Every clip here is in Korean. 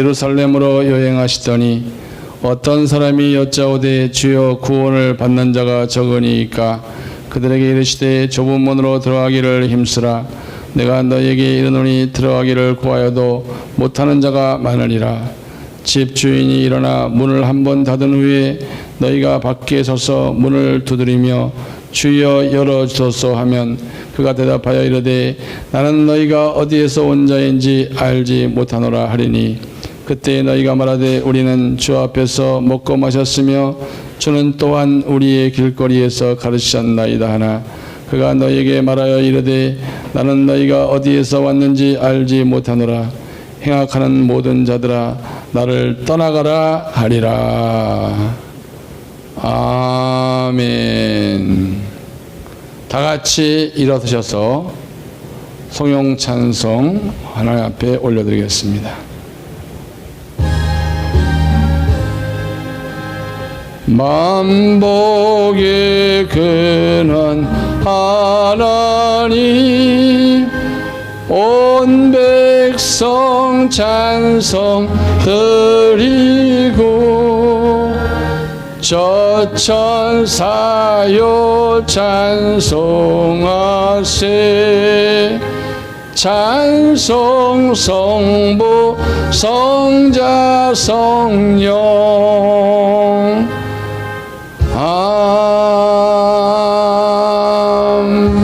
예루살렘으로 여행하시더니 어떤 사람이 여짜오되 주여 구원을 받는 자가 적으니이까 그들에게 이르시되 좁은 문으로 들어가기를 힘쓰라. 내가 너희에게 이르노니 들어가기를 구하여도 못하는 자가 많으리라. 집 주인이 일어나 문을 한번 닫은 후에 너희가 밖에 서서 문을 두드리며 주여 열어주소서 하면 그가 대답하여 이르되 나는 너희가 어디에서 온 자인지 알지 못하노라 하리니 그때 너희가 말하되 우리는 주 앞에서 먹고 마셨으며 주는 또한 우리의 길거리에서 가르치셨나이다 하나 그가 너희에게 말하여 이르되 나는 너희가 어디에서 왔는지 알지 못하노라. 행악하는 모든 자들아 나를 떠나가라 하리라. 아멘. 다 같이 일어서셔서 성령 찬송 하나님 앞에 올려드리겠습니다. 만복의 근원 하나님 온 백성 찬송 드리고 저천사요 찬송하세 찬송 성부 성자 성령 아멘.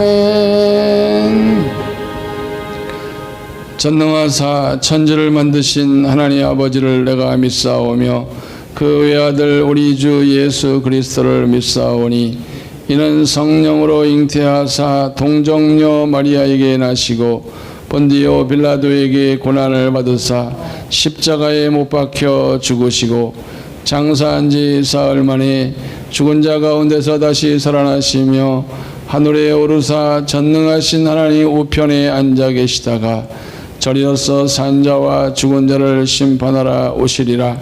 전능하사 천지를 만드신 하나님 아버지를 내가 믿사오며 그 외아들 우리 주 예수 그리스도를 믿사오니 이는 성령으로 잉태하사 동정녀 마리아에게 나시고 본디오 빌라도에게 고난을 받으사 십자가에 못 박혀 죽으시고 장사한 지 사흘 만에 죽은 자 가운데서 다시 살아나시며 하늘에 오르사 전능하신 하나님 우편에 앉아 계시다가 저리로서 산자와 죽은 자를 심판하러 오시리라.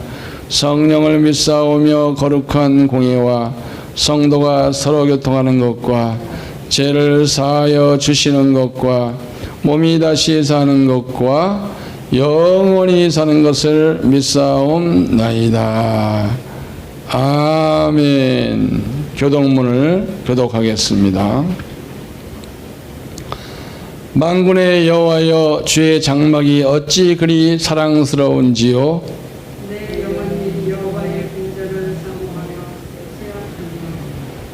성령을 믿사오며 거룩한 공예와 성도가 서로 교통하는 것과 죄를 사하여 주시는 것과 몸이 다시 사는 것과 영원히 사는 것을 믿사옵나이다. 아멘. 교독문을 교독하겠습니다. 만군의 여호와여 주의 장막이 어찌 그리 사랑스러운지요. 내 영혼이 여호와의 공전을 사모하며 세웠으며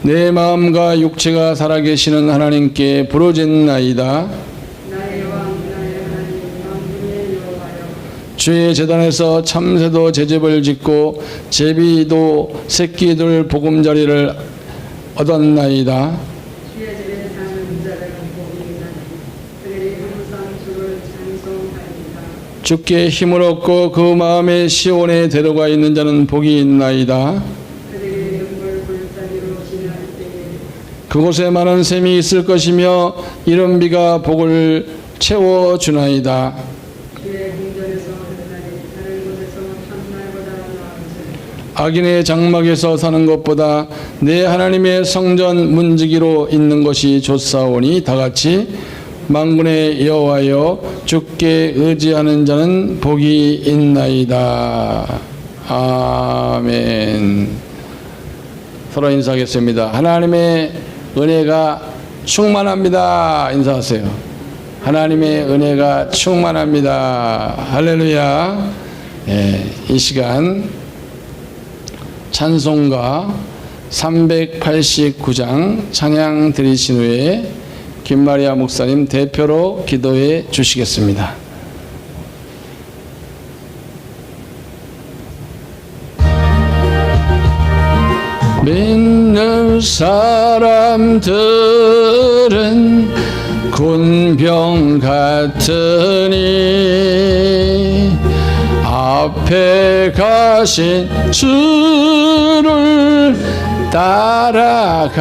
내 마음과 육체가 살아계시는 하나님께 부르짖나이다. 나의 왕 나의 하나님 만군의 여호와여 주의 제단에서 참새도 제집을 짓고 제비도 새끼들 보금자리를 얻었나이다. 주의 집에 사는 자들은 복이 있나니 그들이 항상 주를 찬송하리이다. 주께 힘을 얻고 그 마음에 시온에 데려가 있는 자는 복이 있나이다. 그들이 눈물 골짜기로 지날 때에 그곳에 많은 샘이 있을 것이며 이른 비가 복을 채워주나이다. 주의 궁전에서 한날이 다른 곳에서 한날보다 나은지 악인의 장막에서 사는 것보다 내 하나님의 성전 문지기로 있는 것이 좋사오니 다같이 만군의 여호와여 주께 의지하는 자는 복이 있나이다. 아멘. 서로 인사하겠습니다. 하나님의 은혜가 충만합니다. 인사하세요. 하나님의 은혜가 충만합니다. 할렐루야. 이 시간 찬송가 389장 찬양 드리신 후에 김마리아 목사님 대표로 기도해 주시겠습니다. 믿는 사람들은 군병 같으니 앞에 가신 주를 따라갑시다.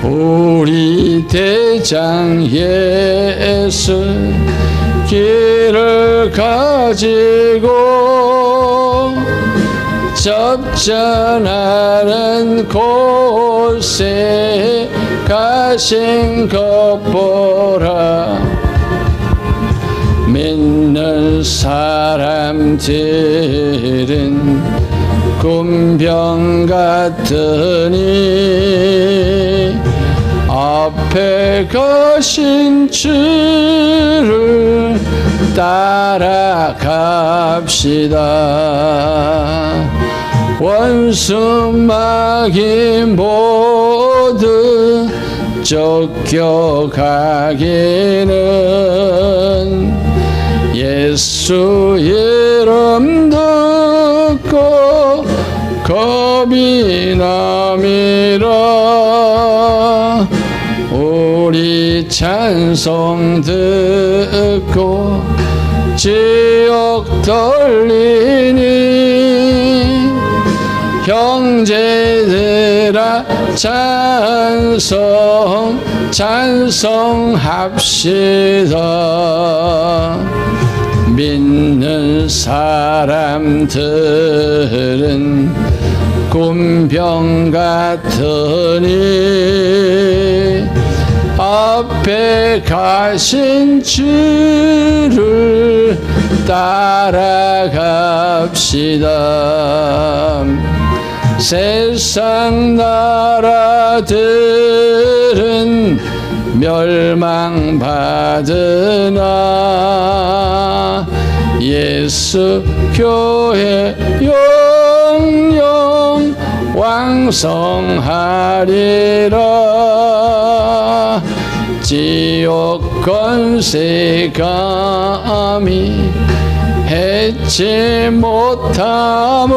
우리 대장 예수 길을 가지고 접전하는 곳에 가신 것 보라. 믿는 사람들은 군병 같으니 앞에 가신 주를 따라갑시다. 원수 마귀 모두 쫓겨가기는 예수 이름 듣고 겁이 남이라. 우리 찬송 듣고 지옥 떨리니 형제들아 찬송합시다. 믿는 사람들은 군병 같으니 앞에 가신 주를 따라갑시다. 세상 나라들은 멸망받으나 예수 교회 영영 왕성하리라. 지옥 권세 감히 해치 못함은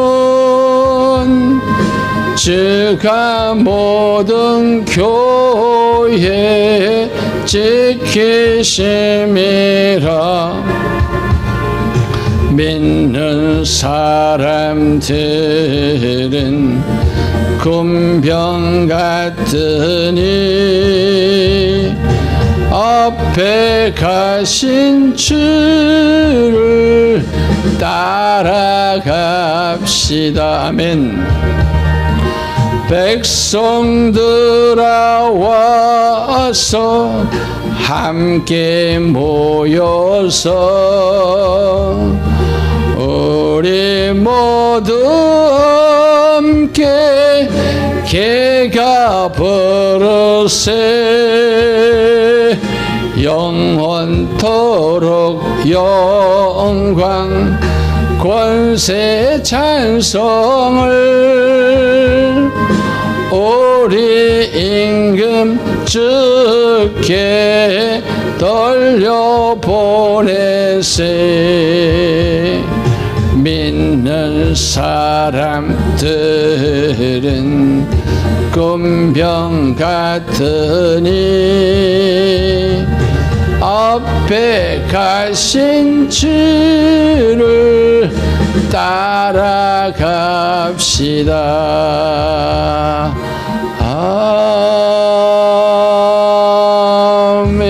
주가 모든 교회 지키심이라. 믿는 사람들은 군병 같으니 앞에 가신 주를 따라갑시다. 아멘. 백성들아 와서 함께 모여서 우리 모두 함께 개가 버릇세. 영원토록 영광 권세 찬송을 우리 임금 주께 돌려보내세. 믿는 사람들은 군병 같으니 앞에 가신 주를 따라갑시다. 아멘.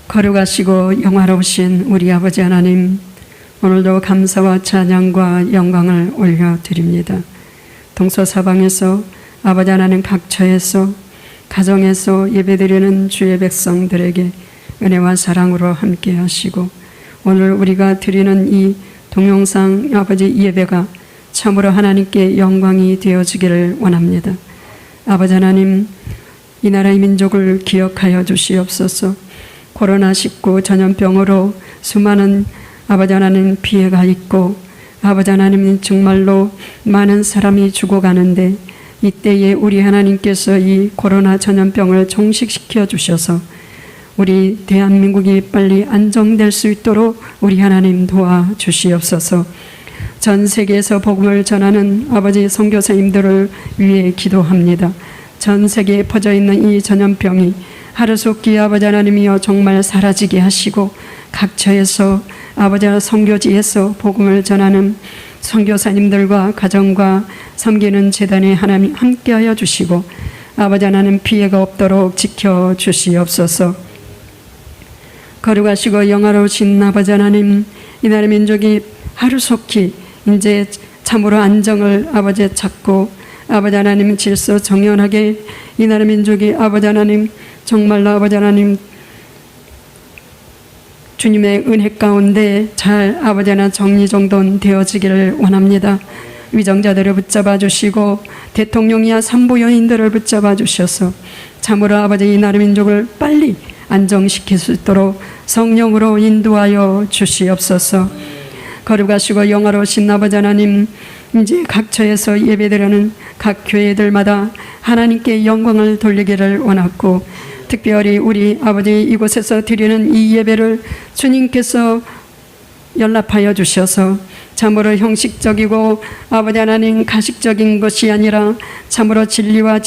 거룩하시고 영화로우신 우리 아버지 하나님, 오늘도 감사와 찬양과 영광을 올려드립니다. 동서사방에서 아버지 하나님 각처에서 가정에서 예배드리는 주의 백성들에게 은혜와 사랑으로 함께 하시고, 오늘 우리가 드리는 이 동영상 아버지 예배가 참으로 하나님께 영광이 되어지기를 원합니다. 아버지 하나님, 이 나라의 민족을 기억하여 주시옵소서. 코로나19 전염병으로 수많은 아버지 하나님 피해가 있고, 아버지 하나님 정말로 많은 사람이 죽어가는데, 이때에 우리 하나님께서 이 코로나 전염병을 종식시켜 주셔서 우리 대한민국이 빨리 안정될 수 있도록 우리 하나님 도와주시옵소서. 전 세계에서 복음을 전하는 아버지 선교사님들을 위해 기도합니다. 전 세계에 퍼져 있는 이 전염병이 하루속히 아버지 하나님이여 정말 사라지게 하시고, 각처에서 아버지 선교지에서 복음을 전하는 선교사님들과 가정과 섬기는 재단에 하나님 함께하여 주시고, 아버지 하나님 피해가 없도록 지켜주시옵소서. 거룩하시고 영화로우신 아버지 하나님, 이 나라 민족이 하루속히 이제 참으로 안정을 아버지 찾고 아버지 하나님 질서 정연하게 이 나라 민족이 아버지 하나님 정말로 아버지 하나님 주님의 은혜 가운데 잘 아버지 하나 정리정돈 되어지기를 원합니다. 위정자들을 붙잡아 주시고 대통령이야 산부여인들을 붙잡아 주셔서 참으로 아버지 이 나라 민족을 빨리 안정시킬 수 있도록 성령으로 인도하여 주시옵소서. 거룩하시고 영화로우신 아버지 하나님, 이제 각 처에서 예배드리는 각 교회들마다 하나님께 영광을 돌리기를 원하고 특별히 우리 아버지 이곳에서 드리는 이 예배를 주님께서 연락하여 주셔서 참으로 형식적이고 아버지 하나님 가식적인 것이 아니라 참으로 진리와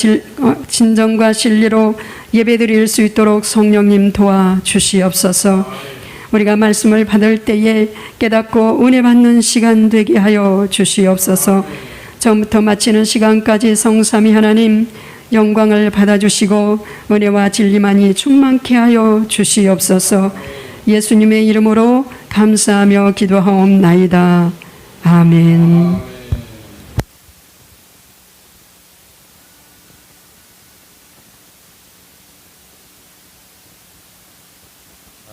진정과 진리로 예배드릴 수 있도록 성령님 도와주시옵소서. 우리가 말씀을 받을 때에 깨닫고 은혜 받는 시간 되게 하여 주시옵소서. 처음부터 마치는 시간까지 성삼위 하나님 영광을 받아주시고 은혜와 진리만이 충만케 하여 주시옵소서. 예수님의 이름으로 감사하며 기도하옵나이다. 아멘.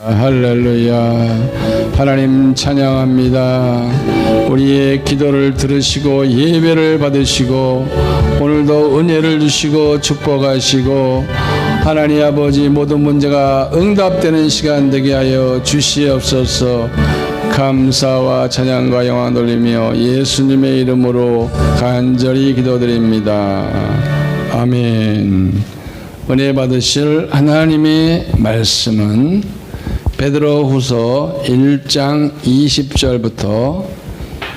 할렐루야. 하나님 찬양합니다. 우리의 기도를 들으시고 예배를 받으시고 오늘도 은혜를 주시고 축복하시고 하나님 아버지 모든 문제가 응답되는 시간 되게 하여 주시옵소서. 감사와 찬양과 영광 돌리며 예수님의 이름으로 간절히 기도드립니다. 아멘. 은혜 받으실 하나님의 말씀은 베드로후서 1장 20절부터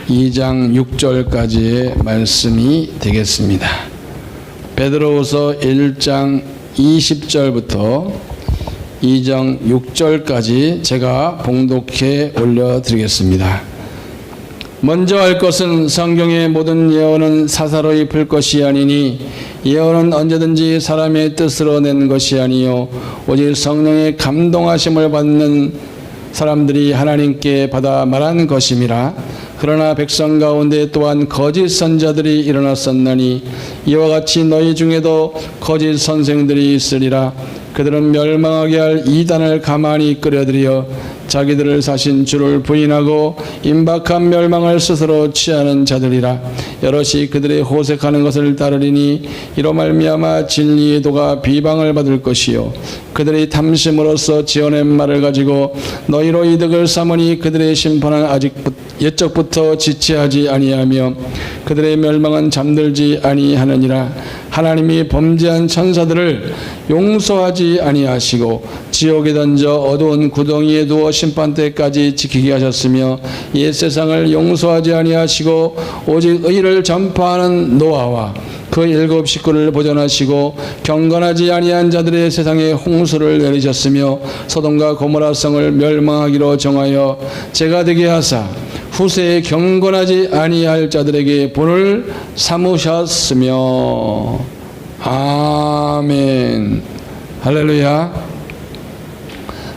2장 6절까지의 말씀이 되겠습니다. 베드로후서 1장 20절부터 2장 6절까지 제가 봉독해 올려드리겠습니다. 먼저 할 것은 성경의 모든 예언은 사사로이 풀 것이 아니니 예언은 언제든지 사람의 뜻으로 낸 것이 아니요 오직 성령의 감동하심을 받는 사람들이 하나님께 받아 말한 것임이라. 그러나 백성 가운데 또한 거짓 선자들이 일어났었나니 이와 같이 너희 중에도 거짓 선생들이 있으리라. 그들은 멸망하게 할 이단을 가만히 끌어들여 자기들을 사신 주를 부인하고 임박한 멸망을 스스로 취하는 자들이라. 여럿이 그들의 호색하는 것을 따르리니 이로 말미암아 진리의 도가 비방을 받을 것이요 그들의 탐심으로써 지어낸 말을 가지고 너희로 이득을 삼으니 그들의 심판은 아직 옛적부터 지체하지 아니하며 그들의 멸망은 잠들지 아니하느니라. 하나님이 범죄한 천사들을 용서하지 아니하시고 지옥에 던져 어두운 구덩이에 두어 심판 때까지 지키게 하셨으며 옛 세상을 용서하지 아니하시고 오직 의를 전파하는 노아와 그 7 식구를 보존하시고 경건하지 아니한 자들의 세상에 홍수를 내리셨으며 소돔과 고모라 성을 멸망하기로 정하여 제가 되게 하사 후세에 경건하지 아니할 자들에게 본을 삼으셨으며. 아멘. 할렐루야.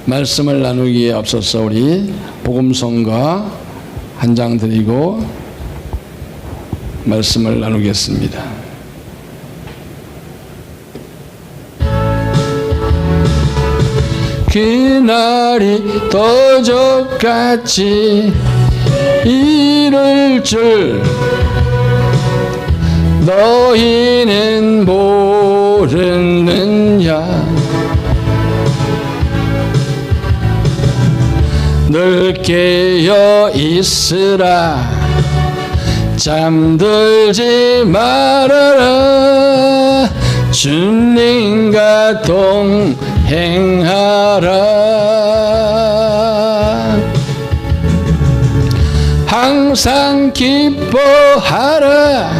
말씀을 나누기에 앞서서 우리 복음성가 한 장 드리고 말씀을 나누겠습니다. 그날이 도적같이 이를 줄 너희는 모르느냐. 늘 깨어 있으라 잠들지 말아라 주님과 동행하라. 항상 기뻐하라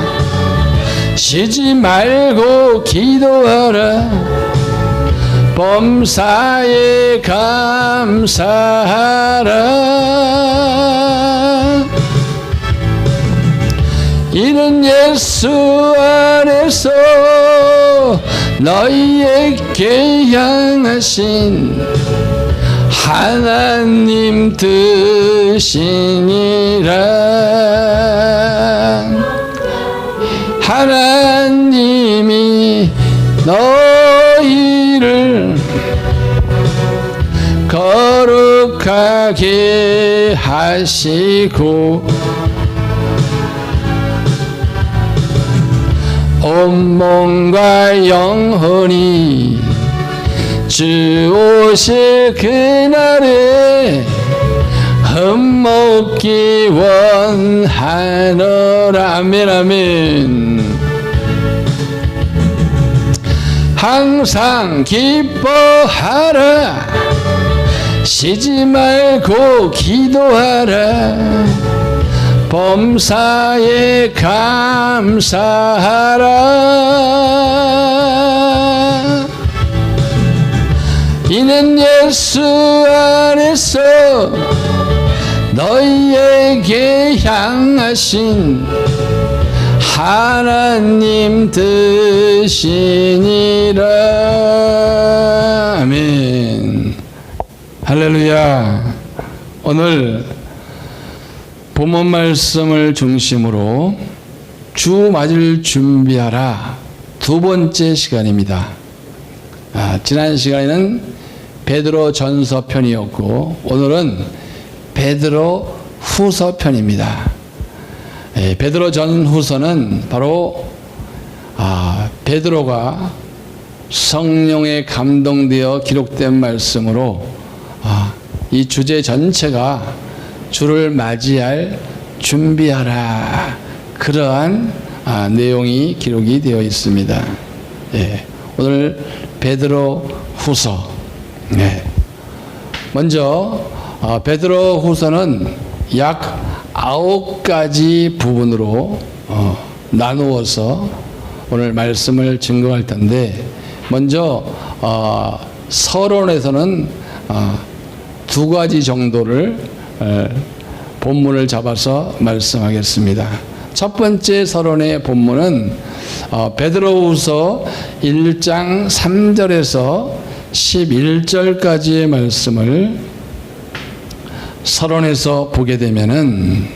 쉬지 말고 기도하라 범사에 감사하라. 이는 예수 안에서 너희에게 향하신 하나님 뜻이니라. 하나님이 너희를 거룩하게 하시고 온몸과 영혼이 주 오실 그날에 흠먹기 원하노라. 아멘 아멘. 항상 기뻐하라. 쉬지 말고 기도하라. 범사에 감사하라. 이는 예수 안에서 너희에게 향하신 하나님 뜻이니라. 아멘. 할렐루야. 오늘 본문 말씀을 중심으로 주 맞을 준비하라 두 번째 시간입니다. 지난 시간에는 베드로 전서 편이었고 오늘은 베드로 후서 편입니다. 베드로 전후서는 바로 베드로가 성령에 감동되어 기록된 말씀으로 이 주제 전체가 주를 맞이할 준비하라, 그러한 내용이 기록이 되어 있습니다. 오늘 베드로 후서. 먼저 베드로 후서는 약 9가지 부분으로 나누어서 오늘 말씀을 증거할 텐데, 먼저 서론에서는 2가지 정도를 본문을 잡아서 말씀하겠습니다. 첫 번째 서론의 본문은 베드로후서 1장 3절에서 11절까지의 말씀을 서론에서 보게 되면은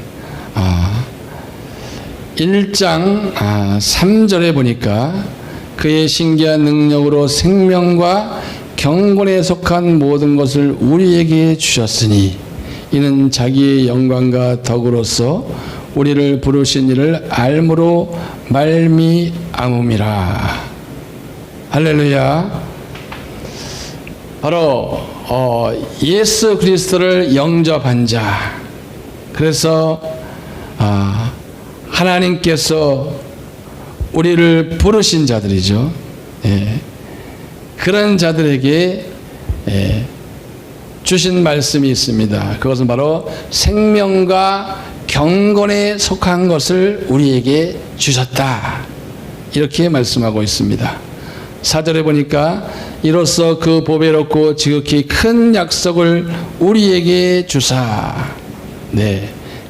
1장 3절에 보니까 그의 신기한 능력으로 생명과 경건에 속한 모든 것을 우리에게 주셨으니 이는 자기의 영광과 덕으로서 우리를 부르신 이를 알므로 말미암음이라. 할렐루야. 바로 예수 그리스도를 영접한 자, 그래서 하나님께서 우리를 부르신 자들이죠. 그런 자들에게 주신 말씀이 있습니다. 그것은 바로 생명과 경건에 속한 것을 우리에게 주셨다, 이렇게 말씀하고 있습니다. 4절에 보니까 이로써 그 보배롭고 지극히 큰 약속을 우리에게 주사.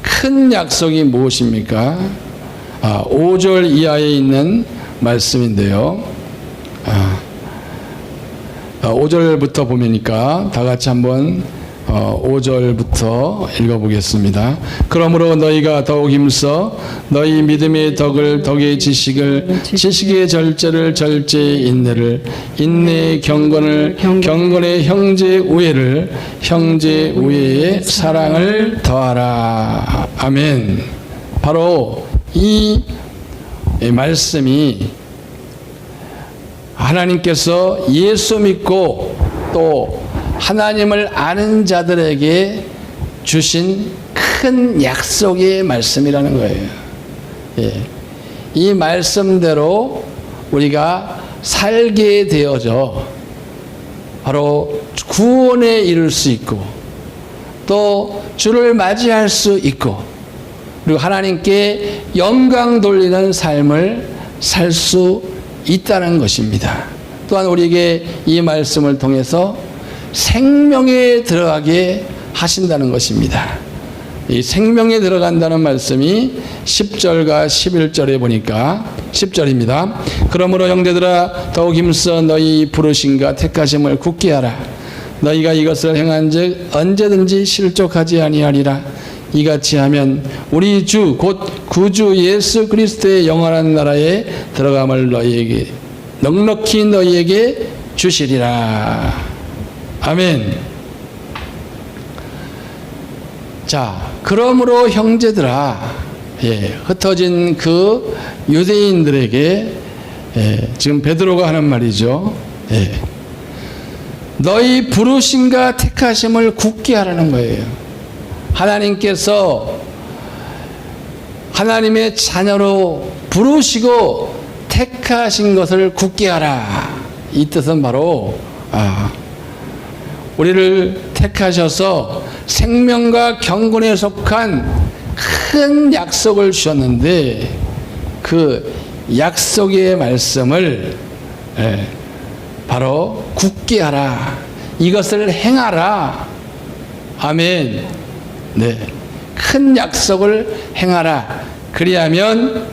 큰 약속이 무엇입니까? 5절 이하에 있는 말씀인데요. 5절부터 보니까 다 같이 한번 5절부터 읽어보겠습니다. 그러므로 너희가 더욱 힘써 너희 믿음의 덕을 덕의 지식을, 지식의 절제를 절제의 인내를, 인내의 경건을, 경건의 형제 우애를, 형제 우애의 사랑을 더하라. 아멘. 바로 이 말씀이 하나님께서 예수 믿고 또 하나님을 아는 자들에게 주신 큰 약속의 말씀이라는 거예요. 이 말씀대로 우리가 살게 되어져 바로 구원에 이를 수 있고 또 주를 맞이할 수 있고 그리고 하나님께 영광 돌리는 삶을 살 수 있다는 것입니다. 또한 우리에게 이 말씀을 통해서 생명에 들어가게 하신다는 것입니다. 이 생명에 들어간다는 말씀이 10절과 11절에 보니까 10절입니다. 그러므로 형제들아 더욱 힘써 너희 부르심과 택하심을 굳게 하라. 너희가 이것을 행한즉 언제든지 실족하지 아니하리라. 이같이 하면 우리 주 곧 구주 예수 그리스도의 영원한 나라에 들어감을 너희에게 넉넉히 너희에게 주시리라. 아멘. 자, 그러므로 형제들아, 흩어진 그 유대인들에게 지금 베드로가 하는 말이죠. 너희 부르심과 택하심을 굳게 하라는 거예요. 하나님께서 하나님의 자녀로 부르시고 택하신 것을 굳게 하라. 이 뜻은 바로 우리를 택하셔서 생명과 경건에 속한 큰 약속을 주셨는데 그 약속의 말씀을 바로 굳게 하라. 이것을 행하라. 아멘. 네. 큰 약속을 행하라. 그리하면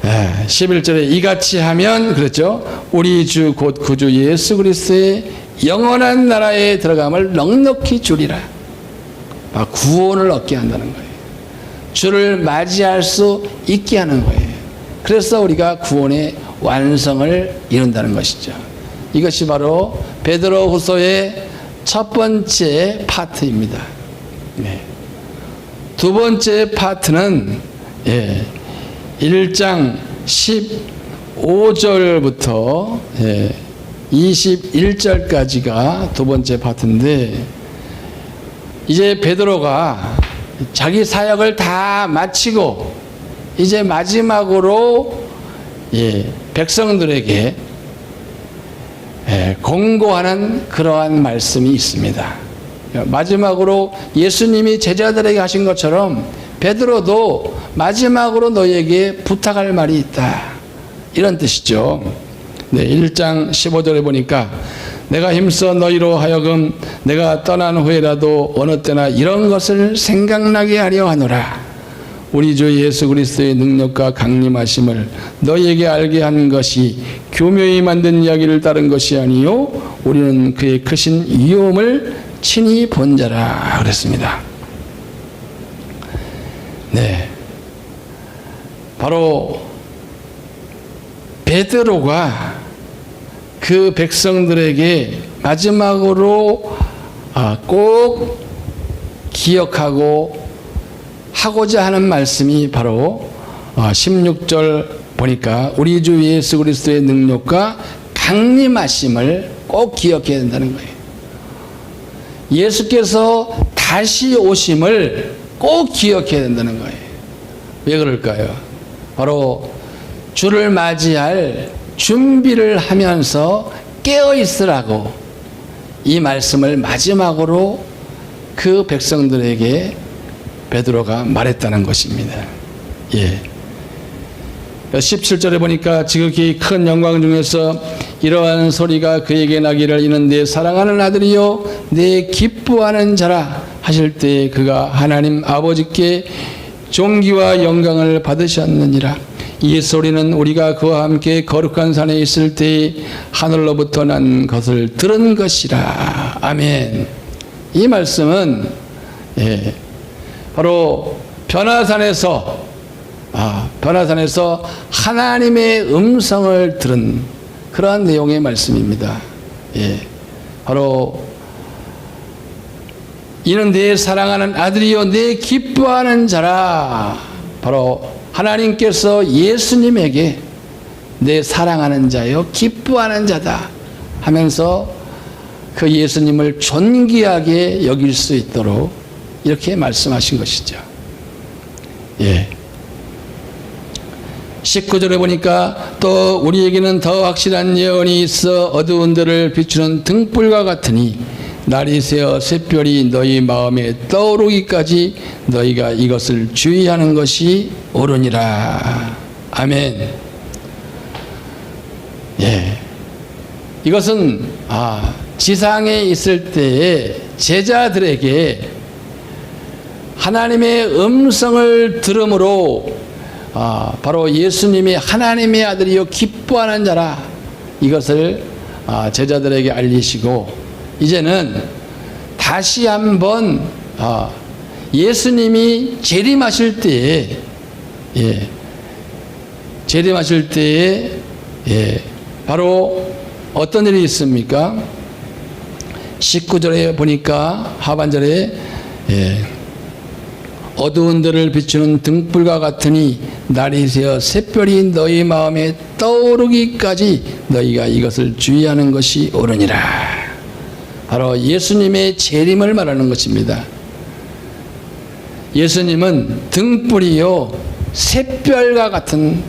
11절에 이같이 하면 그랬죠. 우리 주 곧 구주 예수 그리스도의 영원한 나라에 들어감을 넉넉히 주리라. 구원을 얻게 한다는 거예요. 주를 맞이할 수 있게 하는 거예요. 그래서 우리가 구원의 완성을 이룬다는 것이죠. 이것이 바로 베드로후서의 첫 번째 파트입니다. 두 번째 파트는 1장 15절부터 21절까지가 두 번째 파트인데, 이제 베드로가 자기 사역을 다 마치고 이제 마지막으로 백성들에게 공고하는 그러한 말씀이 있습니다. 마지막으로 예수님이 제자들에게 하신 것처럼 베드로도 마지막으로 너희에게 부탁할 말이 있다. 이런 뜻이죠. 1장 15절에 보니까 내가 힘써 너희로 하여금 내가 떠난 후에라도 어느 때나 이런 것을 생각나게 하려 하노라. 우리 주 예수 그리스도의 능력과 강림하심을 너희에게 알게 한 것이 교묘히 만든 이야기를 따른 것이 아니요 우리는 그의 크신 위엄을 친히 본 자라 그랬습니다. 네, 바로 베드로가 그 백성들에게 마지막으로 꼭 기억하고 하고자 하는 말씀이 바로 16절 보니까 우리 주 예수 그리스도의 능력과 강림하심을 꼭 기억해야 된다는 거예요. 예수께서 다시 오심을 꼭 기억해야 된다는 거예요. 왜 그럴까요? 바로 주를 맞이할 준비를 하면서 깨어 있으라고 이 말씀을 마지막으로 그 백성들에게 베드로가 말했다는 것입니다. 17절에 보니까 지극히 큰 영광 중에서 이러한 소리가 그에게 나기를 이는 내 사랑하는 아들이요 내 기뻐하는 자라 하실 때 그가 하나님 아버지께 존귀와 영광을 받으셨느니라. 이 소리는 우리가 그와 함께 거룩한 산에 있을 때 하늘로부터 난 것을 들은 것이라. 아멘. 이 말씀은 바로 변화산에서 하나님의 음성을 들은 그러한 내용의 말씀입니다. 바로 이는 내 사랑하는 아들이요 내 기뻐하는 자라. 바로 하나님께서 예수님에게 내 사랑하는 자요 기뻐하는 자다 하면서 그 예수님을 존귀하게 여길 수 있도록 이렇게 말씀하신 것이죠. 19절에 보니까 또 우리에게는 더 확실한 예언이 있어 어두운 데를 비추는 등불과 같으니 날이 새어 샛별이 너희 마음에 떠오르기까지 너희가 이것을 주의하는 것이 옳으니라. 아멘. 이것은 지상에 있을 때에 제자들에게 하나님의 음성을 들음으로 바로 예수님이 하나님의 아들이요 기뻐하는 자라 이것을 제자들에게 알리시고 이제는 다시 한번 예수님이 재림하실 때에 재림하실 때에 바로 어떤 일이 있습니까? 19절에 보니까 하반절에 어두운 데를 비추는 등불과 같으니 날이 새어 샛별이 너희 마음에 떠오르기까지 너희가 이것을 주의하는 것이 옳으니라. 바로 예수님의 재림을 말하는 것입니다. 예수님은 등불이요 샛별과 같은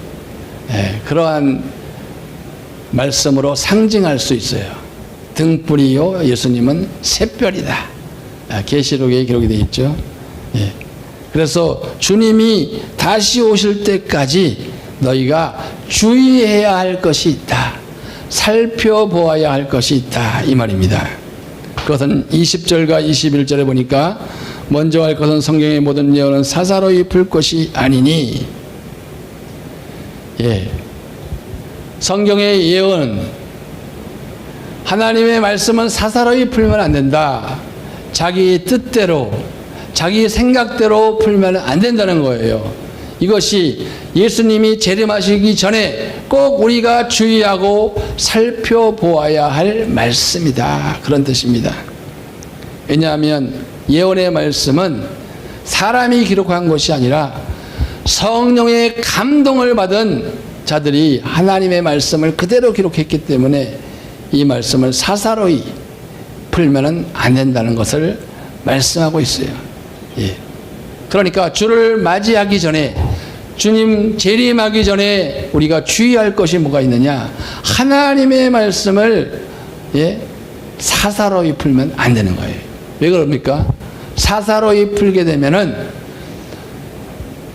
그러한 말씀으로 상징할 수 있어요. 등불이요 예수님은 샛별이다. 계시록에 기록이 되어 있죠. 그래서 주님이 다시 오실 때까지 너희가 주의해야 할 것이 있다. 살펴보아야 할 것이 있다. 이 말입니다. 그것은 20절과 21절에 보니까 먼저 할 것은 성경의 모든 예언은 사사로이 풀 것이 아니니 성경의 예언 하나님의 말씀은 사사로이 풀면 안 된다. 자기 뜻대로 자기 생각대로 풀면 안 된다는 거예요. 이것이 예수님이 재림하시기 전에 꼭 우리가 주의하고 살펴보아야 할 말씀이다. 그런 뜻입니다. 왜냐하면 예언의 말씀은 사람이 기록한 것이 아니라 성령의 감동을 받은 자들이 하나님의 말씀을 그대로 기록했기 때문에 이 말씀을 사사로이 풀면 안 된다는 것을 말씀하고 있어요. 그러니까 주를 맞이하기 전에 주님 재림하기 전에 우리가 주의할 것이 뭐가 있느냐? 하나님의 말씀을 사사로이 풀면 안 되는 거예요. 왜 그럽니까? 사사로이 풀게 되면은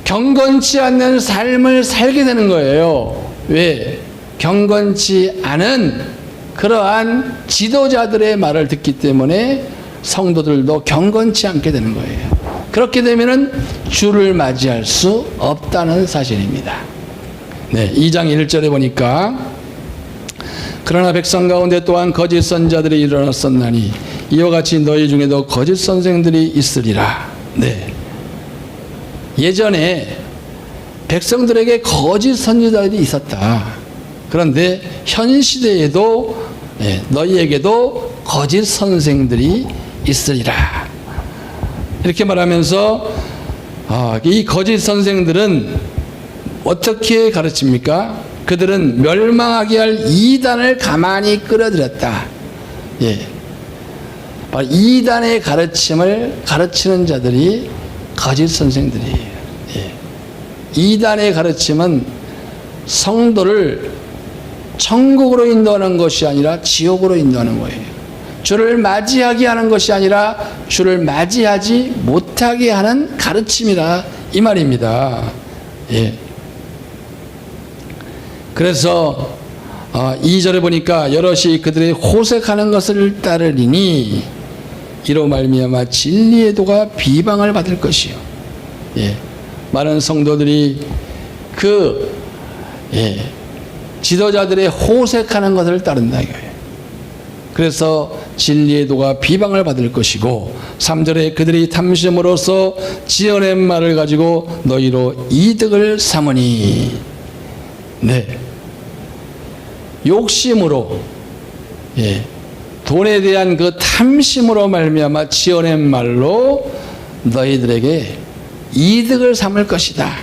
경건치 않는 삶을 살게 되는 거예요. 왜? 경건치 않은 그러한 지도자들의 말을 듣기 때문에 성도들도 경건치 않게 되는 거예요. 그렇게 되면은 주를 맞이할 수 없다는 사실입니다. 2장 1절에 보니까 그러나 백성 가운데 또한 거짓 선자들이 일어났었나니 이와 같이 너희 중에도 거짓 선생들이 있으리라. 예전에 백성들에게 거짓 선지자들이 있었다. 그런데 현 시대에도 너희에게도 거짓 선생들이 있으리라. 이렇게 말하면서 이 거짓 선생들은 어떻게 가르칩니까? 그들은 멸망하게 할 이단을 가만히 끌어들였다. 이단의 가르침을 가르치는 자들이 거짓 선생들이에요. 이단의 가르침은 성도를 천국으로 인도하는 것이 아니라 지옥으로 인도하는 거예요. 주를 맞이하게 하는 것이 아니라 주를 맞이하지 못하게 하는 가르침이라 이 말입니다. 그래서 2절에 보니까 여럿이 그들의 호색하는 것을 따르리니 이로 말미암아 진리의 도가 비방을 받을 것이요. 많은 성도들이 지도자들의 호색하는 것을 따른다 이거예요. 그래서 진리의 도가 비방을 받을 것이고 3절에 그들이 탐심으로써 지어낸 말을 가지고 너희로 이득을 삼으니 욕심으로 돈에 대한 그 탐심으로 말미암아 지어낸 말로 너희들에게 이득을 삼을 것이다.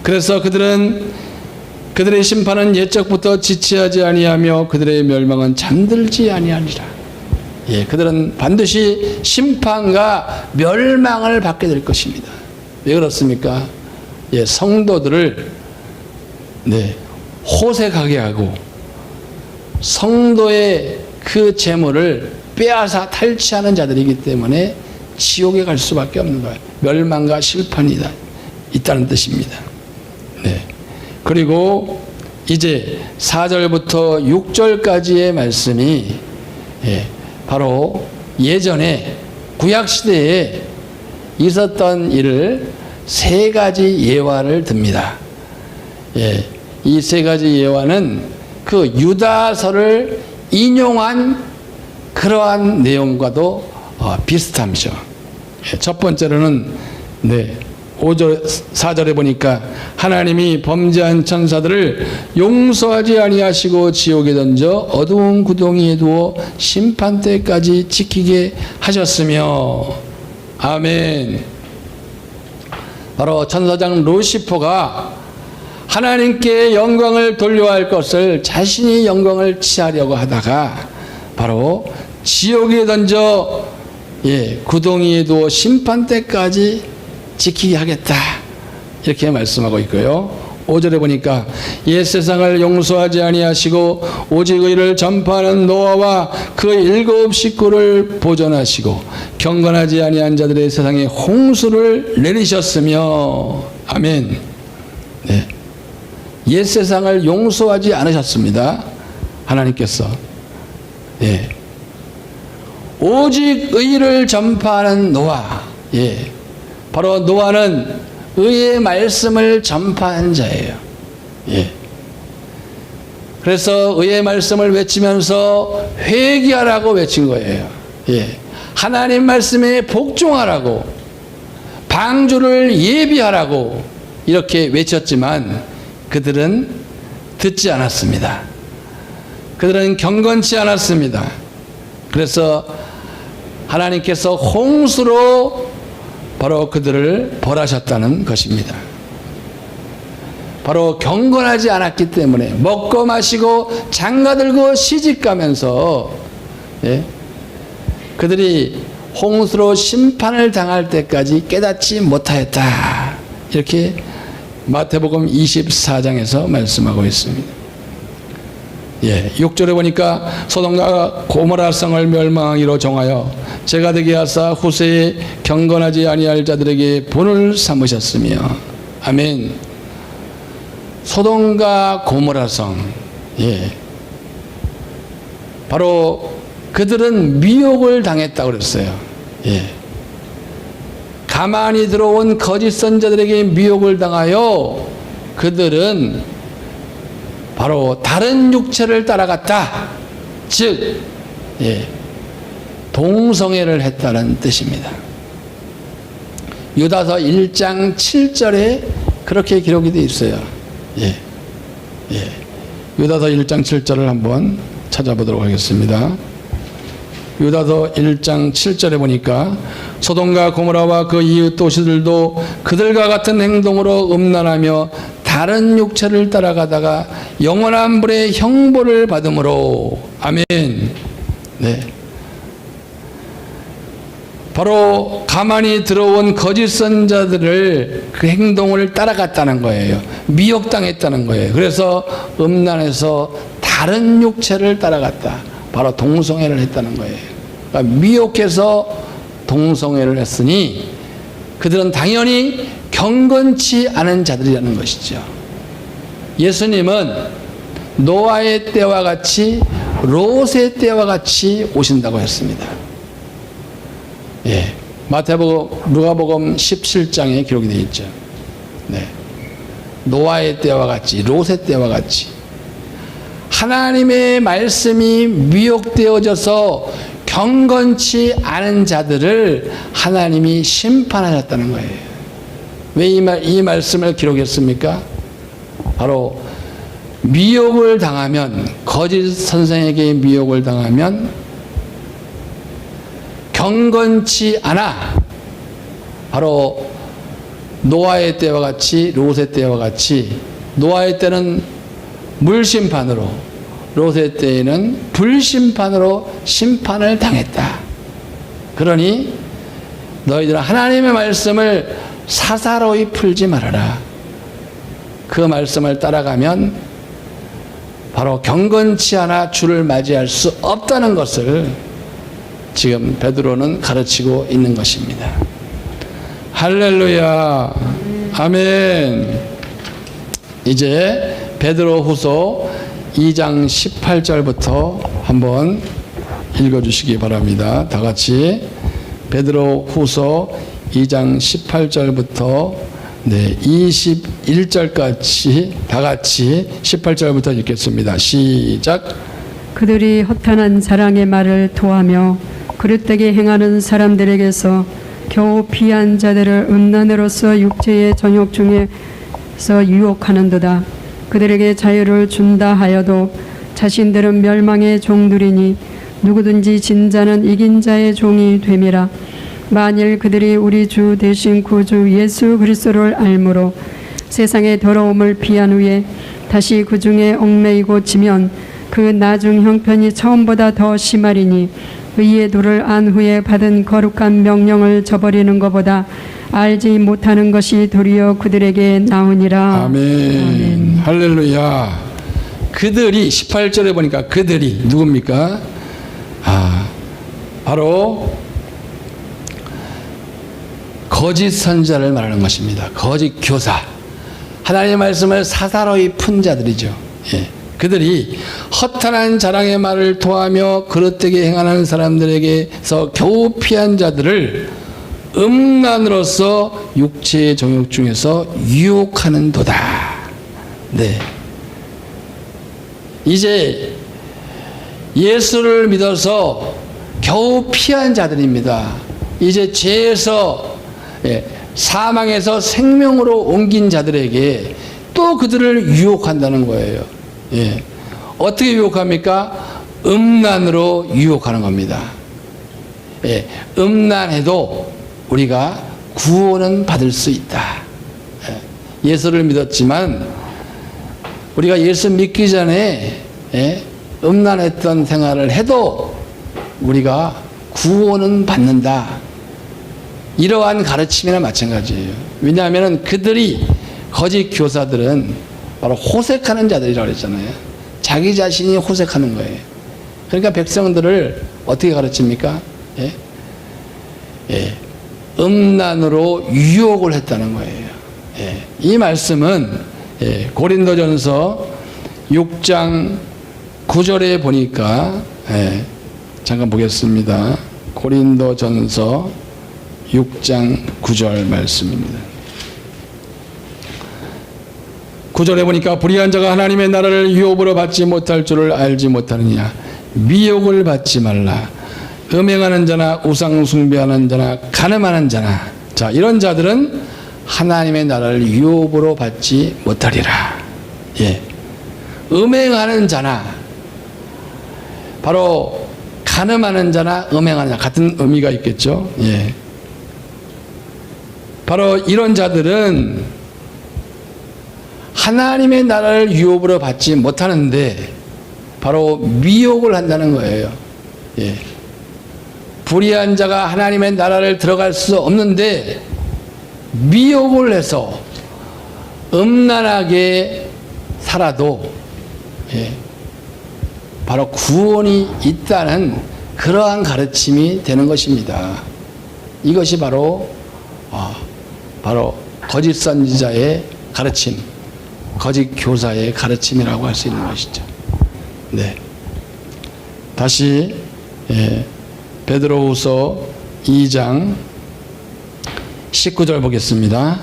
그래서 그들의 심판은 옛적부터 지체하지 아니하며 그들의 멸망은 잠들지 아니하리라. 그들은 반드시 심판과 멸망을 받게 될 것입니다. 왜 그렇습니까? 성도들을 호색하게 하고 성도의 그 재물을 빼앗아 탈취하는 자들이기 때문에 지옥에 갈 수밖에 없는 거예요. 멸망과 심판이 있다는 뜻입니다. 그리고 이제 4절부터 6절까지의 말씀이 바로 예전에 구약시대에 있었던 일을 세 가지 예화를 듭니다. 이 세 가지 예화는 그 유다서를 인용한 그러한 내용과도 비슷함이죠. 첫 번째로는 5절 4절에 보니까 하나님이 범죄한 천사들을 용서하지 아니하시고 지옥에 던져 어두운 구덩이에 두어 심판 때까지 지키게 하셨으며, 아멘. 바로 천사장 루시퍼가 하나님께 영광을 돌려야 할 것을 자신이 영광을 취하려고 하다가 바로 지옥에 던져 구덩이에 두어 심판 때까지 지키게 하겠다, 이렇게 말씀하고 있고요. 5절에 보니까 옛 세상을 용서하지 아니하시고 오직 의를 전파하는 노아와 그 7 식구를 보존하시고 경건하지 아니한 자들의 세상에 홍수를 내리셨으며, 아멘. 옛 세상을 용서하지 않으셨습니다, 하나님께서. 오직 의를 전파하는 노아. 바로 노아는 의의 말씀을 전파한 자예요. 그래서 의의 말씀을 외치면서 회개하라고 외친 거예요. 하나님 말씀에 복종하라고, 방주를 예비하라고 이렇게 외쳤지만 그들은 듣지 않았습니다. 그들은 경건치 않았습니다. 그래서 하나님께서 홍수로 바로 그들을 벌하셨다는 것입니다. 바로 경건하지 않았기 때문에 먹고 마시고 장가들고 시집가면서 그들이 홍수로 심판을 당할 때까지 깨닫지 못하였다, 이렇게 마태복음 24장에서 말씀하고 있습니다. 6절에 보니까 소돔과 고모라 성을 멸망하기로 정하여 제가 되게 하사 후세에 경건하지 아니할 자들에게 본을 삼으셨으며, 아멘. 소돔과 고모라 성, 바로 그들은 미혹을 당했다고 그랬어요. 가만히 들어온 거짓 선자들에게 미혹을 당하여 그들은 바로 다른 육체를 따라갔다, 즉 동성애를 했다는 뜻입니다. 유다서 1장 7절에 그렇게 기록이 되어 있어요. 유다서 1장 7절을 한번 찾아보도록 하겠습니다. 유다서 1장 7절에 보니까 소돔과 고모라와 그 이웃 도시들도 그들과 같은 행동으로 음란하며 다른 육체를 따라가다가 영원한 불의 형벌을 받음으로, 아멘. 바로 가만히 들어온 거짓 선자들을 그 행동을 따라갔다는 거예요. 미혹당했다는 거예요. 그래서 음란해서 다른 육체를 따라갔다, 바로 동성애를 했다는 거예요. 그러니까 미혹해서 동성애를 했으니 그들은 당연히 경건치 않은 자들이라는 것이죠. 예수님은 노아의 때와 같이 롯의 때와 같이 오신다고 했습니다. 마태복음, 누가복음 17장에 기록이 되어 있죠. 노아의 때와 같이, 롯의 때와 같이 하나님의 말씀이 미혹되어져서 경건치 않은 자들을 하나님이 심판하셨다는 거예요. 왜 이 말씀을 기록했습니까? 바로 미혹을 당하면, 거짓 선생에게 미혹을 당하면 경건치 않아, 바로 노아의 때와 같이, 롯의 때와 같이, 노아의 때는 물심판으로, 롯의 때에는 불심판으로 심판을 당했다. 그러니 너희들은 하나님의 말씀을 사사로이 풀지 말아라. 그 말씀을 따라가면 바로 경건치 않아 주를 맞이할 수 없다는 것을 지금 베드로는 가르치고 있는 것입니다. 할렐루야, 아멘. 이제 베드로후서 2장 18절부터 한번 읽어주시기 바랍니다. 다 같이 베드로후서 2장 18절부터 21절까지 다 같이 18절부터 읽겠습니다. 시작. 그들이 허탄한 자랑의 말을 토하며 그릇되게 행하는 사람들에게서 겨우 피한 자들을 음란으로서 육체의 정욕 중에서 유혹하는도다. 그들에게 자유를 준다 하여도 자신들은 멸망의 종들이니 누구든지 진 자는 이긴 자의 종이 됨이라. 만일 그들이 우리 주 대신 구주 예수 그리스도를 알므로 세상의 더러움을 피한 후에 다시 그 중에 얽매이고 지면 그 나중 형편이 처음보다 더 심하리니 의의 도를 안 후에 받은 거룩한 명령을 저버리는 것보다 알지 못하는 것이 도리어 그들에게 나으니라. 아멘. 할렐루야. 그들이 18절에 보니까 그들이 누굽니까? 바로 거짓 선지자를 말하는 것입니다. 거짓 교사. 하나님의 말씀을 사사로이 푼 자들이죠. 예. 그들이 허탄한 자랑의 말을 토하며 그릇되게 행하는 사람들에게서 겨우 피한 자들을 음란으로서 육체의 정욕 중에서 유혹하는도다. 네. 이제 예수를 믿어서 겨우 피한 자들입니다. 이제 죄에서 사망에서 생명으로 옮긴 자들에게 또 그들을 유혹한다는 거예요. 예. 어떻게 유혹합니까? 음란으로 유혹하는 겁니다. 예. 음란해도 우리가 구원은 받을 수 있다. 예. 예수를 믿었지만 우리가 예수 믿기 전에 음란했던 생활을 해도 우리가 구원은 받는다. 이러한 가르침이나 마찬가지예요. 왜냐하면 그들이 거짓 교사들은 바로 호색하는 자들이라고 그랬잖아요. 자기 자신이 호색하는 거예요. 그러니까 백성들을 어떻게 가르칩니까? 예? 예. 음란으로 유혹을 했다는 거예요. 예. 이 말씀은 고린도전서 6장 9절에 보니까 잠깐 보겠습니다. 고린도전서 6장 9절 말씀입니다. 9절에 보니까 불의한 자가 하나님의 나라를 유혹으로 받지 못할 줄을 알지 못하느냐. 미혹을 받지 말라. 음행하는 자나 우상 숭배하는 자나 간음하는 자나, 자, 이런 자들은 하나님의 나라를 유혹으로 받지 못하리라. 예. 음행하는 자나, 바로 간음하는 자나 음행하는 자, 같은 의미가 있겠죠. 예. 바로 이런 자들은 하나님의 나라를 유혹으로 받지 못하는데 바로 미혹을 한다는 거예요. 예. 불의한 자가 하나님의 나라를 들어갈 수 없는데 미혹을 해서 음란하게 살아도 바로 구원이 있다는 그러한 가르침이 되는 것입니다. 이것이 바로 거짓 선지자의 가르침, 거짓 교사의 가르침이라고 할 수 있는 것이죠. 네. 다시 베드로후서 2장 19절 보겠습니다.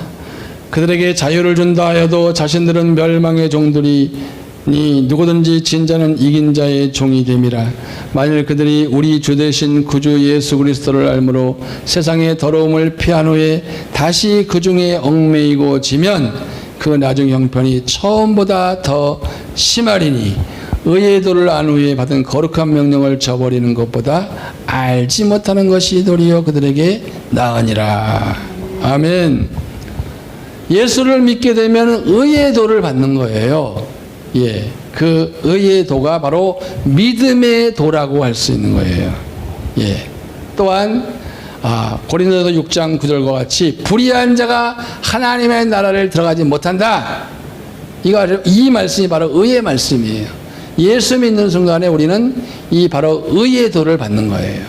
그들에게 자유를 준다 하여도 자신들은 멸망의 종들이니 누구든지 진 자는 이긴 자의 종이 됨이라. 만일 그들이 우리 주 대신 구주 예수 그리스도를 알므로 세상의 더러움을 피한 후에 다시 그 중에 얽매이고 지면 그 나중 형편이 처음보다 더 심하리니 의의 도를 안 후에 받은 거룩한 명령을 저버리는 것보다 알지 못하는 것이 도리어 그들에게 나으니라. 아멘. 예수를 믿게 되면 의의 도를 받는 거예요. 예, 그 의의 도가 바로 믿음의 도라고 할 수 있는 거예요. 예. 또한 고린도서 6장 9절과 같이 불의한 자가 하나님의 나라를 들어가지 못한다. 이 말씀이 바로 의의 말씀이에요. 예수 믿는 순간에 우리는 이 바로 의의 도를 받는 거예요.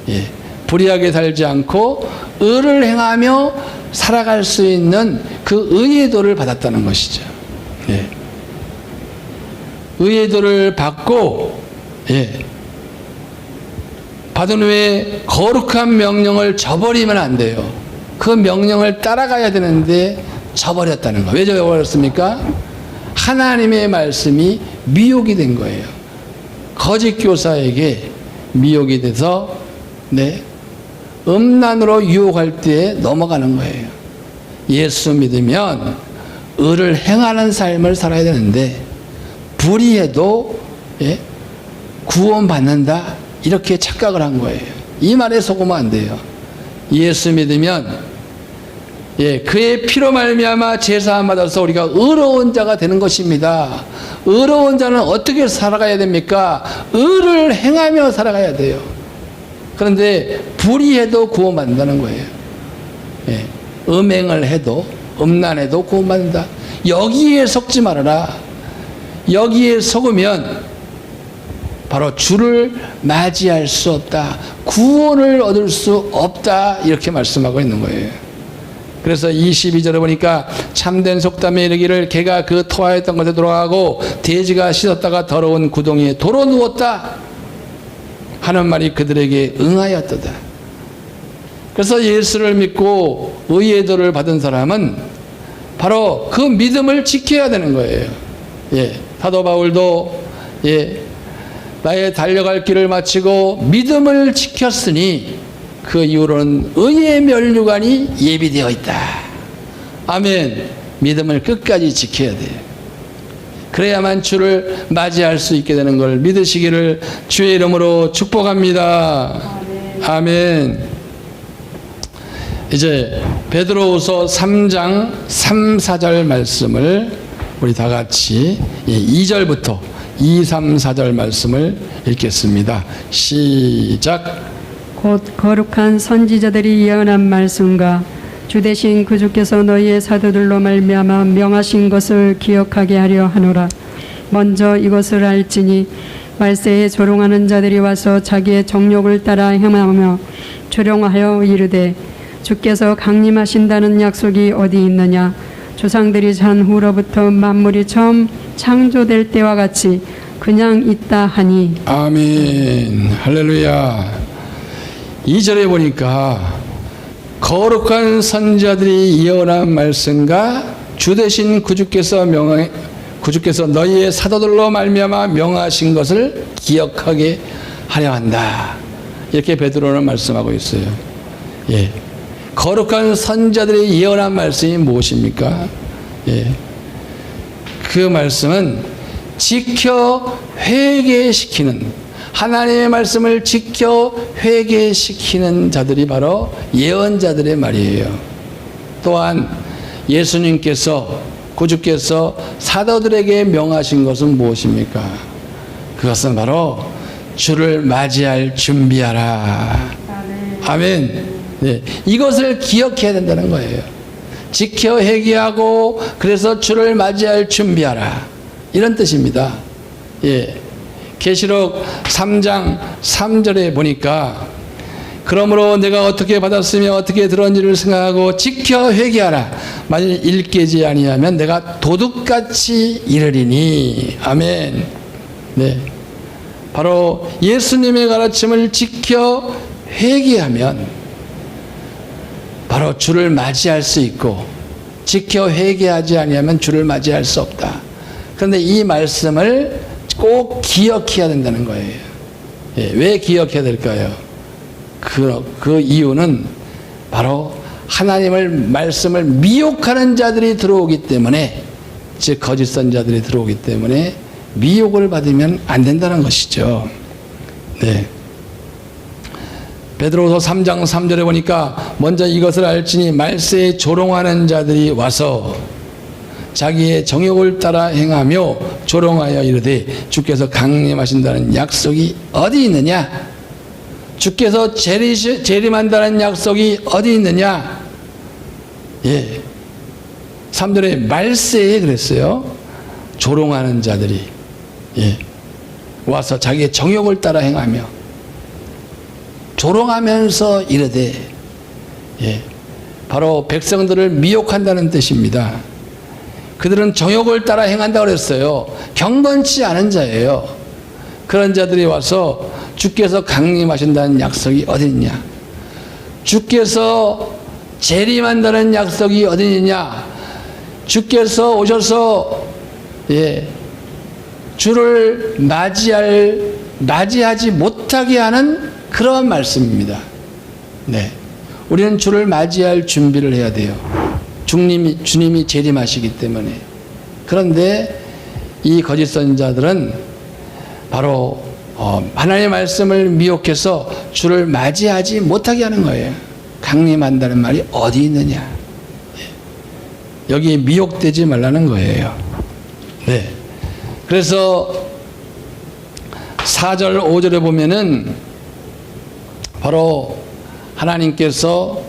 예. 불의하게 살지 않고 의를 행하며 살아갈 수 있는 그 의의 도를 받았다는 것이죠. 예. 의의 도를 받고 받은 후에 거룩한 명령을 저버리면 안 돼요. 그 명령을 따라가야 되는데 저버렸다는 거예요. 왜 저버렸습니까? 하나님의 말씀이 미혹이 된 거예요. 거짓 교사에게 미혹이 돼서 음란으로 유혹할 때에 넘어가는 거예요. 예수 믿으면 의를 행하는 삶을 살아야 되는데 불의해도 구원받는다 이렇게 착각을 한 거예요. 이 말에 속으면 안 돼요. 예수 믿으면 그의 피로 말미암아 제사함 받아서 우리가 의로운 자가 되는 것입니다. 의로운 자는 어떻게 살아가야 됩니까? 의를 행하며 살아가야 돼요. 그런데 불의해도 구원받는다는 거예요. 음행을 해도 음란해도 구원받는다. 여기에 속지 말아라. 여기에 속으면 바로 주를 맞이할 수 없다. 구원을 얻을 수 없다. 이렇게 말씀하고 있는 거예요. 그래서 22절에 보니까 참된 속담에 이르기를 개가 그 토하였던 것에 돌아가고 돼지가 씻었다가 더러운 구덩이에 도로 누웠다 하는 말이 그들에게 응하였도다. 그래서 예수를 믿고 의의 도를 받은 사람은 바로 그 믿음을 지켜야 되는 거예요. 사도 바울도 나의 달려갈 길을 마치고 믿음을 지켰으니 그 이후로는 의의 면류관이 예비되어 있다. 아멘. 믿음을 끝까지 지켜야 돼요. 그래야만 주를 맞이할 수 있게 되는 걸 믿으시기를 주의 이름으로 축복합니다. 아멘. 이제 베드로후서 3장 3, 4절 말씀을 우리 다 같이 2절부터 2, 3, 4절 말씀을 읽겠습니다. 시작. 곧 거룩한 선지자들이 예언한 말씀과 주 대신 그 주께서 너희의 사도들로 말미암아 명하신 것을 기억하게 하려 하노라. 먼저 이것을 알지니 말세에 조롱하는 자들이 와서 자기의 정욕을 따라 행하며 조롱하여 이르되 주께서 강림하신다는 약속이 어디 있느냐. 조상들이 잔 후로부터 만물이 처음 창조될 때와 같이 그냥 있다 하니. 아멘. 할렐루야. 2절에 보니까 거룩한 선지자들이 예언한 말씀과 주 대신 구주께서 너희의 사도들로 말미암아 명하신 것을 기억하게 하려 한다. 이렇게 베드로는 말씀하고 있어요. 거룩한 선지자들이 예언한 말씀이 무엇입니까? 그 말씀은 지켜 회개시키는, 하나님의 말씀을 지켜 회개시키는 자들이 바로 예언자들의 말이에요. 또한 예수님께서 구주께서 사도들에게 명하신 것은 무엇입니까? 그것은 바로 주를 맞이할 준비하라. 아멘. 이것을 기억해야 된다는 거예요. 지켜 회개하고 그래서 주를 맞이할 준비하라. 이런 뜻입니다. 계시록 3장 3절에 보니까 그러므로 내가 어떻게 받았으며 어떻게 들었는지를 생각하고 지켜 회개하라. 만일 일깨지 아니하면 내가 도둑같이 이르리니. 아멘. 바로 예수님의 가르침을 지켜 회개하면 바로 주를 맞이할 수 있고, 지켜 회개하지 아니하면 주를 맞이할 수 없다. 그런데 이 말씀을 꼭 기억해야 된다는 거예요. 왜 기억해야 될까요? 그 이유는 바로 하나님을 말씀을 미혹하는 자들이 들어오기 때문에, 즉 거짓 선자들이 들어오기 때문에 미혹을 받으면 안 된다는 것이죠. 베드로후서 3장 3절에 보니까 먼저 이것을 알지니 말세에 조롱하는 자들이 와서 자기의 정욕을 따라 행하며 조롱하여 이르되 주께서 강림하신다는 약속이 어디 있느냐? 주께서 재림한다는 약속이 어디 있느냐? 3절에 말세에 그랬어요. 조롱하는 자들이 와서 자기의 정욕을 따라 행하며 조롱하면서 이르되, 바로 백성들을 미혹한다는 뜻입니다. 그들은 정욕을 따라 행한다고 그랬어요. 경건치 않은 자예요. 그런 자들이 와서 주께서 강림하신다는 약속이 어디 있냐? 주께서 재림한다는 약속이 어디 있냐? 주께서 오셔서 주를 맞이하지 못하게 하는 그런 말씀입니다. 네. 우리는 주를 맞이할 준비를 해야 돼요. 주님이 재림하시기 때문에. 그런데 이 거짓 선지자들은 바로 하나님의 말씀을 미혹해서 주를 맞이하지 못하게 하는 거예요. 강림한다는 말이 어디 있느냐. 여기에 미혹되지 말라는 거예요. 네. 그래서 4절 5절에 보면은 바로 하나님께서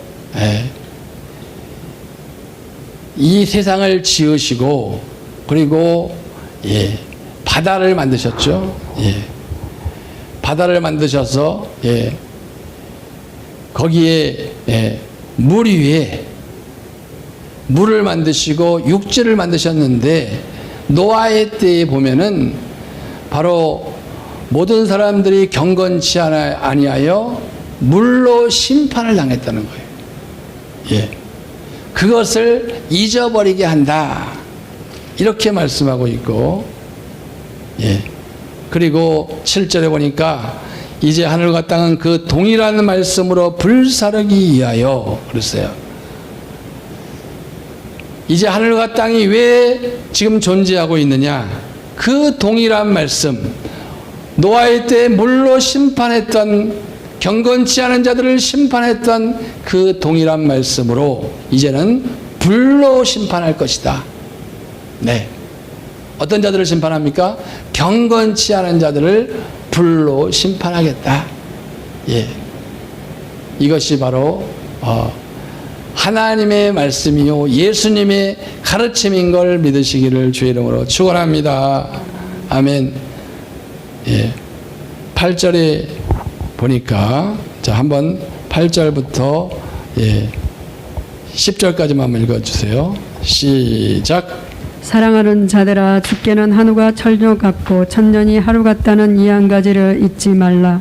이 세상을 지으시고 그리고 바다를 만드셨죠. 바다를 만드셔서 거기에 물 위에 물을 만드시고 육지를 만드셨는데 노아의 때에 보면은 바로 모든 사람들이 경건치 아니하여 물로 심판을 당했다는 거예요. 그것을 잊어버리게 한다. 이렇게 말씀하고 있고, 그리고 7절에 보니까 이제 하늘과 땅은 그 동일한 말씀으로 불사르기 위하여 그랬어요. 이제 하늘과 땅이 왜 지금 존재하고 있느냐? 그 동일한 말씀, 노아의 때 물로 심판했던, 경건치 않은 자들을 심판했던 그 동일한 말씀으로 이제는 불로 심판할 것이다. 네. 어떤 자들을 심판합니까? 경건치 않은 자들을 불로 심판하겠다. 이것이 바로 하나님의 말씀이요 예수님의 가르침인 걸 믿으시기를 주의 이름으로 축원합니다. 아멘. 8절에 보니까 자 한번 8절부터 10절까지만 한번 읽어주세요. 시작. 사랑하는 자들아, 주께는 한우가 철저 같고 천년이 하루 같다는 이 한 가지를 잊지 말라.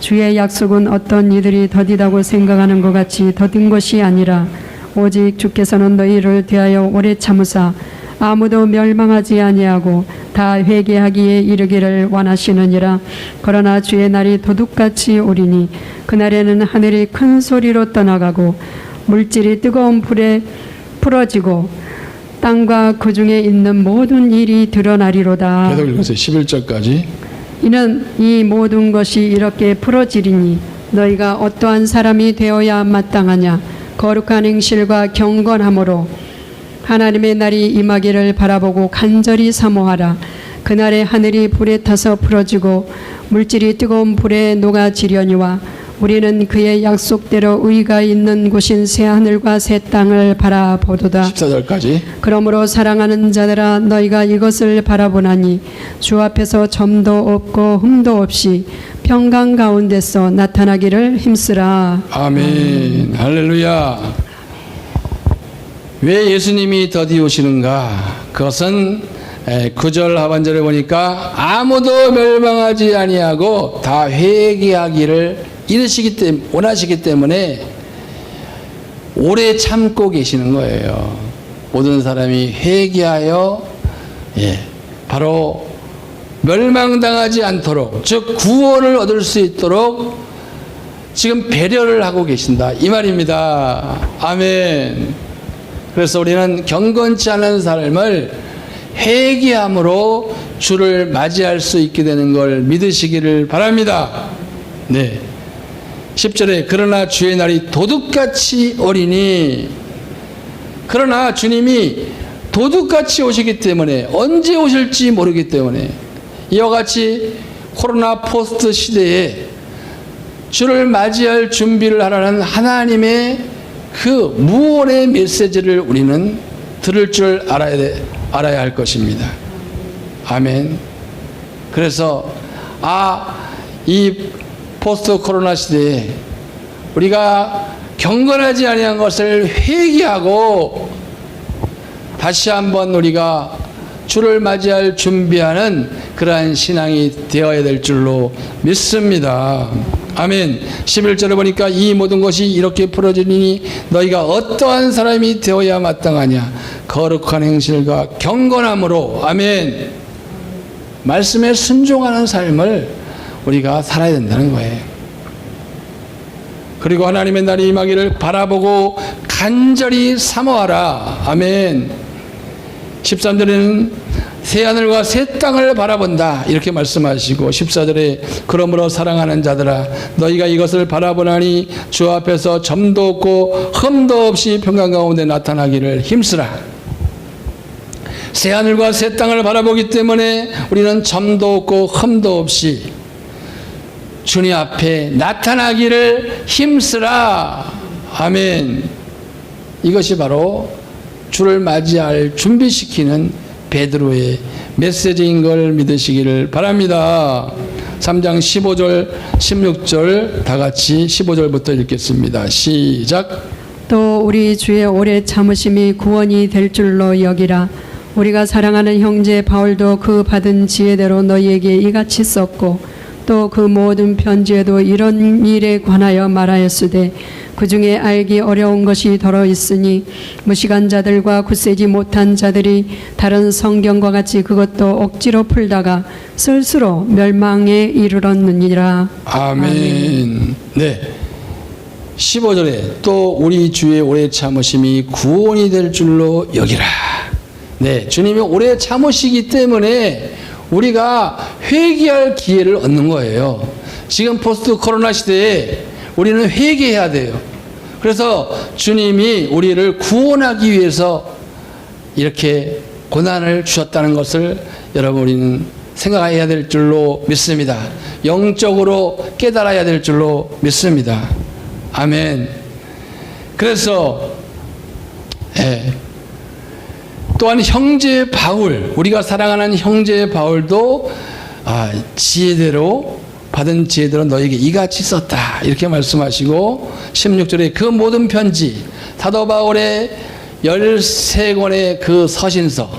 주의 약속은 어떤 이들이 더디다고 생각하는 것 같이 더딘 것이 아니라 오직 주께서는 너희를 대하여 오래 참으사 아무도 멸망하지 아니하고 다 회개하기에 이르기를 원하시느니라. 그러나 주의 날이 도둑같이 오리니 그날에는 하늘이 큰 소리로 떠나가고 물질이 뜨거운 불에 풀어지고 땅과 그 중에 있는 모든 일이 드러나리로다. 계속 읽으세요. 11절까지. 이는 이 모든 것이 이렇게 풀어지리니 너희가 어떠한 사람이 되어야 마땅하냐. 거룩한 행실과 경건함으로 하나님의 날이 임하기를 바라보고 간절히 사모하라. 그날에 하늘이 불에 타서 풀어지고 물질이 뜨거운 불에 녹아지려니와 우리는 그의 약속대로 의가 있는 곳인 새 하늘과 새 땅을 바라보도다. 14절까지. 그러므로 사랑하는 자들아, 너희가 이것을 바라보나니 주 앞에서 점도 없고 흠도 없이 평강 가운데서 나타나기를 힘쓰라. 아멘. 할렐루야. 왜 예수님이 더디 오시는가? 그것은 9절 하반절에 보니까 아무도 멸망하지 아니하고 다 회개하기를 원하시기 때문에 오래 참고 계시는 거예요. 모든 사람이 회개하여 바로 멸망당하지 않도록, 즉 구원을 얻을 수 있도록 지금 배려를 하고 계신다 이 말입니다. 아멘. 그래서 우리는 경건치 않은 삶을 회개함으로 주를 맞이할 수 있게 되는 걸 믿으시기를 바랍니다. 네. 10절에 그러나 주의 날이 도둑같이 오리니, 그러나 주님이 도둑같이 오시기 때문에, 언제 오실지 모르기 때문에, 이와 같이 코로나 포스트 시대에 주를 맞이할 준비를 하라는 하나님의 그 무언의 메시지를 우리는 들을 줄 알아야 할 것입니다. 아멘. 그래서 이 포스트 코로나 시대에 우리가 경건하지 아니한 것을 회개하고 다시 한번 우리가 주를 맞이할 준비하는 그러한 신앙이 되어야 될 줄로 믿습니다. 아멘. 11절에 보니까 이 모든 것이 이렇게 풀어지니 너희가 어떠한 사람이 되어야 마땅하냐. 거룩한 행실과 경건함으로. 아멘. 말씀에 순종하는 삶을 우리가 살아야 된다는 거예요. 그리고 하나님의 날이 임하기를 바라보고 간절히 사모하라. 아멘. 13절에는 새하늘과 새 땅을 바라본다 이렇게 말씀하시고 14절에 그러므로 사랑하는 자들아 너희가 이것을 바라보나니 주 앞에서 점도 없고 흠도 없이 평강 가운데 나타나기를 힘쓰라. 새하늘과 새 땅을 바라보기 때문에 우리는 점도 없고 흠도 없이 주님 앞에 나타나기를 힘쓰라. 아멘. 이것이 바로 주를 맞이할 준비시키는 베드로의 메시지인 걸 믿으시기를 바랍니다. 3장 15절 16절 다 같이 15절부터 읽겠습니다. 시작. 또 우리 주의 오래 참으심이 구원이 될 줄로 여기라. 우리가 사랑하는 형제 바울도 그 받은 지혜대로 너희에게 이같이 썼고 또 그 모든 편지에도 이런 일에 관하여 말하였으되 그 중에 알기 어려운 것이 더러 있으니 무식한 자들과 굳세지 못한 자들이 다른 성경과 같이 그것도 억지로 풀다가 스스로 멸망에 이르렀느니라. 아멘. 네. 15절에 또 우리 주의 오래 참으심이 구원이 될 줄로 여기라. 네, 주님이 오래 참으시기 때문에 우리가 회개할 기회를 얻는 거예요. 지금 포스트 코로나 시대에 우리는 회개해야 돼요. 그래서 주님이 우리를 구원하기 위해서 이렇게 고난을 주셨다는 것을 여러분 우리는 생각해야 될 줄로 믿습니다. 영적으로 깨달아야 될 줄로 믿습니다. 아멘. 그래서 또한 형제 바울, 우리가 사랑하는 형제 바울도 지혜대로 받은 지혜대로 너에게 이같이 썼다 이렇게 말씀하시고 16절에 그 모든 편지 사도 바울의 13권의 그 서신서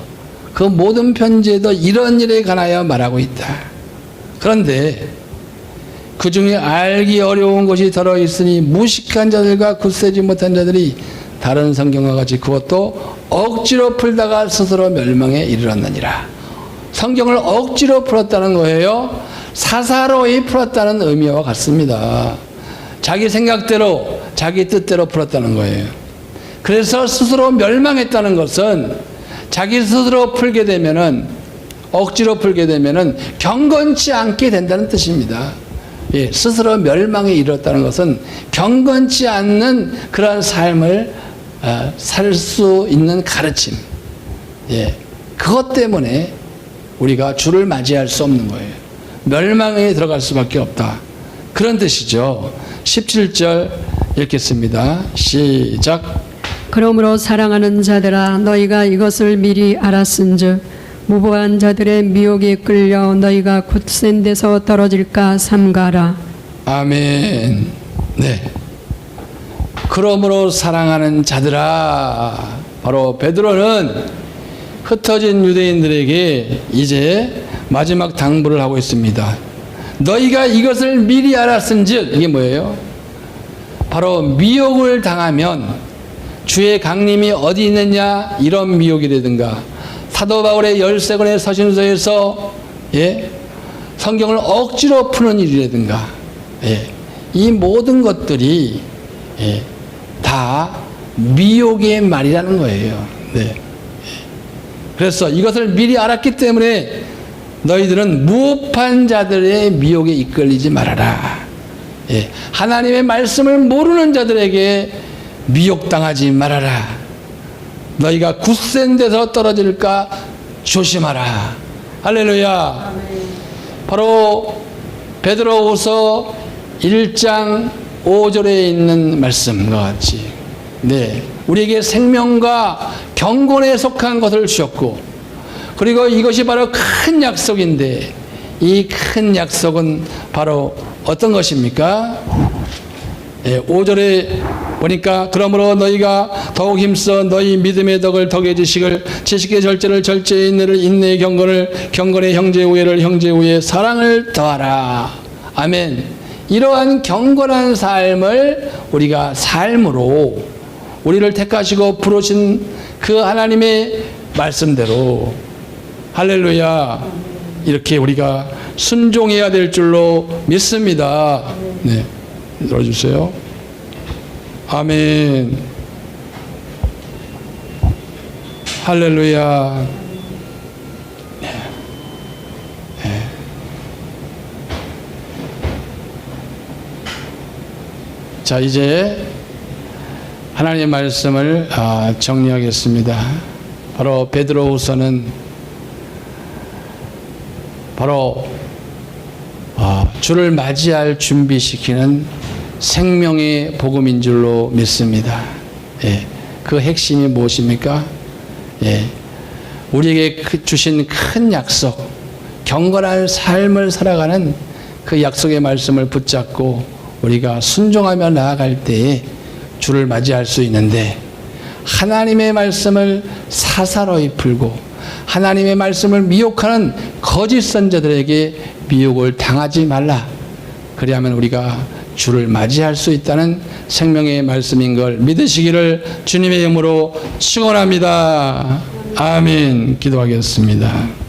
그 모든 편지에도 이런 일에 관하여 말하고 있다. 그런데 그 중에 알기 어려운 것이 들어있으니 무식한 자들과 굳세지 못한 자들이 다른 성경과 같이 그것도 억지로 풀다가 스스로 멸망에 이르렀느니라. 성경을 억지로 풀었다는 거예요. 사사로이 풀었다는 의미와 같습니다. 자기 생각대로 자기 뜻대로 풀었다는 거예요. 그래서 스스로 멸망했다는 것은 자기 스스로 풀게 되면은 억지로 풀게 되면은 경건치 않게 된다는 뜻입니다. 예, 스스로 멸망에 이르렀다는 것은 경건치 않는 그런 삶을 살 수 있는 가르침. 예, 그것 때문에 우리가 주를 맞이할 수 없는 거예요. 멸망에 들어갈 수밖에 없다. 그런 뜻이죠. 17절 읽겠습니다. 시작. 그러므로 사랑하는 자들아 너희가 이것을 미리 알았은즉 무고한 자들의 미혹에 끌려 너희가 굳센 데서 떨어질까 삼가라. 아멘. 네. 그러므로 사랑하는 자들아, 바로 베드로는 흩어진 유대인들에게 이제 마지막 당부를 하고 있습니다. 너희가 이것을 미리 알았은즉, 이게 뭐예요? 바로 미혹을 당하면 주의 강림이 어디 있느냐 이런 미혹이라든가 사도 바울의 13권의 서신서에서 성경을 억지로 푸는 일이라든가 이 모든 것들이 다 미혹의 말이라는 거예요. 네. 그래서 이것을 미리 알았기 때문에 너희들은 무업한 자들의 미혹에 이끌리지 말아라. 하나님의 말씀을 모르는 자들에게 미혹당하지 말아라. 너희가 굳센 데서 떨어질까 조심하라. 할렐루야. 바로 베드로후서 1장 5절에 있는 말씀과 같이 우리에게 생명과 경건에 속한 것을 주셨고 그리고 이것이 바로 큰 약속인데 이 큰 약속은 바로 어떤 것입니까? 5절에 보니까 그러므로 너희가 더욱 힘써 너희 믿음의 덕을 덕에 지식을 지식의 절제를 절제의 인내를 인내의 경건을 경건의 형제 우애를 형제 우애의 사랑을 더하라. 아멘. 이러한 경건한 삶을 우리가 삶으로 우리를 택하시고 부르신 그 하나님의 말씀대로 할렐루야 이렇게 우리가 순종해야 될 줄로 믿습니다. 네, 들어주세요. 아멘. 할렐루야. 네. 네. 자, 이제 하나님의 말씀을 정리하겠습니다. 바로 베드로후서는 바로 주를 맞이할 준비시키는 생명의 복음인 줄로 믿습니다. 예, 그 핵심이 무엇입니까? 예, 우리에게 주신 큰 약속, 경건한 삶을 살아가는 그 약속의 말씀을 붙잡고 우리가 순종하며 나아갈 때에 주를 맞이할 수 있는데, 하나님의 말씀을 사사로이 풀고 하나님의 말씀을 미혹하는 거짓 선자들에게 미혹을 당하지 말라. 그리하면 우리가 주를 맞이할 수 있다는 생명의 말씀인 걸 믿으시기를 주님의 이름으로 축원합니다. 아멘. 기도하겠습니다.